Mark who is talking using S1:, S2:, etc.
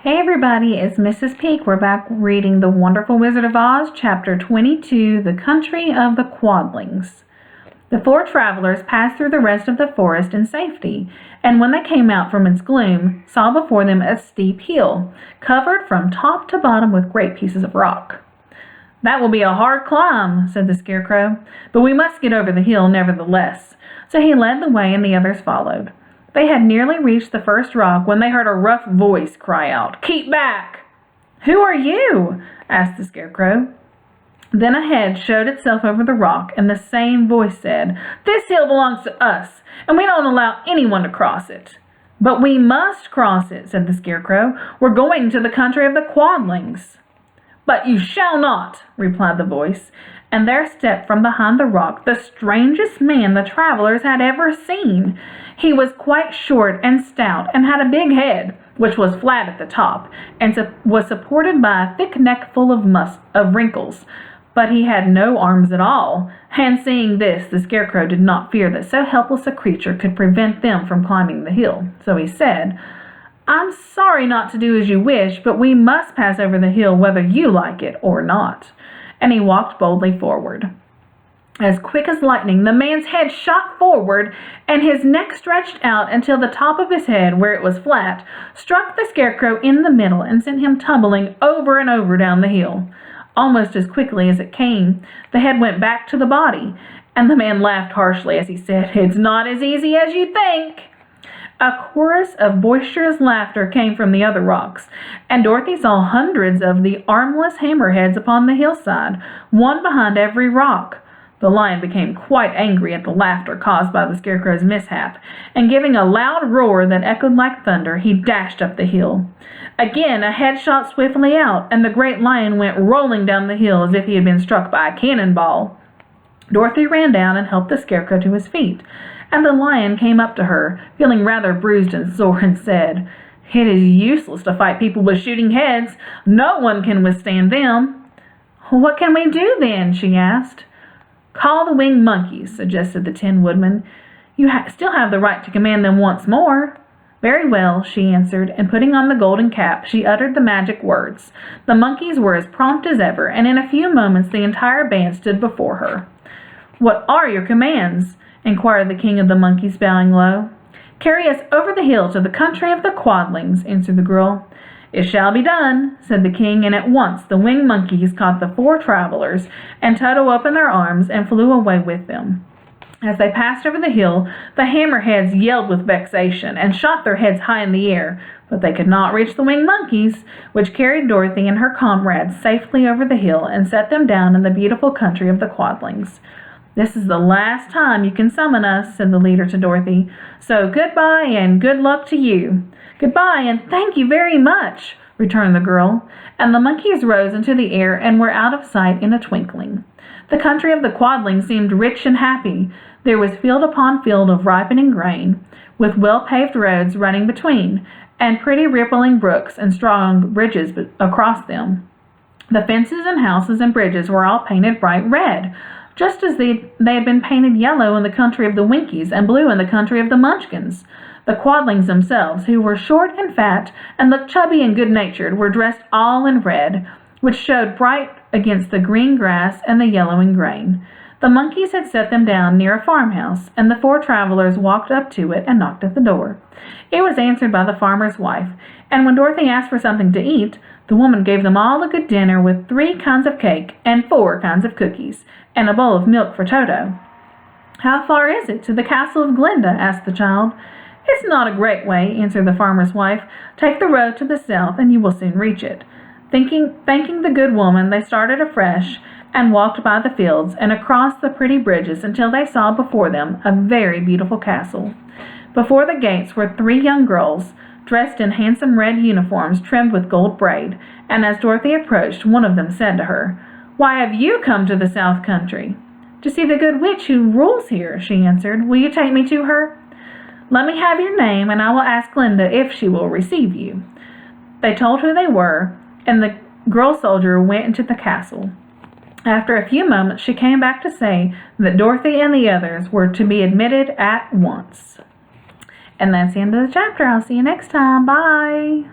S1: Hey everybody, it's Mrs. Peak. We're back reading The Wonderful Wizard of Oz, Chapter 22, The Country of the Quadlings. The four travelers passed through the rest of the forest in safety, and when they came out from its gloom, saw before them a steep hill, covered from top to bottom with great pieces of rock. "That will be a hard climb," said the Scarecrow, "but we must get over the hill nevertheless." So he led the way and the others followed. They had nearly reached the first rock when they heard a rough voice cry out, "Keep back!" "Who are you?" asked the Scarecrow. Then a head showed itself over the rock, and the same voice said, "This hill belongs to us, and we don't allow anyone to cross it." "But we must cross it," said the Scarecrow. "We're going to the country of the Quadlings." "But you shall not," replied the voice, and there stepped from behind the rock the strangest man the travelers had ever seen. He was quite short and stout, and had a big head, which was flat at the top, and was supported by a thick neck full of wrinkles. But he had no arms at all, and seeing this, the Scarecrow did not fear that so helpless a creature could prevent them from climbing the hill. So he said, "I'm sorry not to do as you wish, but we must pass over the hill whether you like it or not." And he walked boldly forward. As quick as lightning, the man's head shot forward, and his neck stretched out until the top of his head, where it was flat, struck the Scarecrow in the middle and sent him tumbling over and over down the hill. Almost as quickly as it came, the head went back to the body, and the man laughed harshly as he said, "It's not as easy as you think." A chorus of boisterous laughter came from the other rocks, and Dorothy saw hundreds of the armless hammerheads upon the hillside, one behind every rock. The lion became quite angry at the laughter caused by the Scarecrow's mishap, and giving a loud roar that echoed like thunder, he dashed up the hill. Again a head shot swiftly out, and the great lion went rolling down the hill as if he had been struck by a cannonball. Dorothy ran down and helped the Scarecrow to his feet, and the lion came up to her, feeling rather bruised and sore, and said, "It is useless to fight people with shooting heads. No one can withstand them." "What can we do then?" she asked. "Call the winged monkeys," suggested the Tin Woodman. "You still have the right to command them once more." "Very well," she answered, and putting on the golden cap, she uttered the magic words. The monkeys were as prompt as ever, and in a few moments the entire band stood before her. "What are your commands?" inquired the King of the Monkeys, bowing low. "Carry us over the hill to the country of the Quadlings," answered the girl. "It shall be done," said the king, and at once the winged monkeys caught the four travelers, and Toto opened their arms and flew away with them. As they passed over the hill, the hammerheads yelled with vexation and shot their heads high in the air, but they could not reach the winged monkeys, which carried Dorothy and her comrades safely over the hill and set them down in the beautiful country of the Quadlings. "This is the last time you can summon us," said the leader to Dorothy, "so goodbye and good luck to you." "Goodbye, and thank you very much," returned the girl, and the monkeys rose into the air and were out of sight in a twinkling. The country of the Quadlings seemed rich and happy. There was field upon field of ripening grain, with well-paved roads running between, and pretty rippling brooks and strong bridges across them. The fences and houses and bridges were all painted bright red, just as they had been painted yellow in the country of the Winkies and blue in the country of the Munchkins. The Quadlings themselves, who were short and fat and looked chubby and good-natured, were dressed all in red, which showed bright against the green grass and the yellowing grain. The monkeys had set them down near a farmhouse, and the four travelers walked up to it and knocked at the door. It was answered by the farmer's wife, and when Dorothy asked for something to eat, the woman gave them all a good dinner with 3 kinds of cake and 4 kinds of cookies, and a bowl of milk for Toto. "How far is it to the castle of Glinda?" asked the child. "It's not a great way," answered the farmer's wife. "Take the road to the south, and you will soon reach it." Thanking the good woman, they started afresh and walked by the fields and across the pretty bridges until they saw before them a very beautiful castle. Before the gates were 3 young girls, dressed in handsome red uniforms trimmed with gold braid, and as Dorothy approached, one of them said to her, "Why have you come to the South Country?" "To see the good witch who rules here," she answered. "Will you take me to her?" "Let me have your name, and I will ask Glinda if she will receive you." They told who they were, and the girl soldier went into the castle. After a few moments, she came back to say that Dorothy and the others were to be admitted at once. And that's the end of the chapter. I'll see you next time. Bye.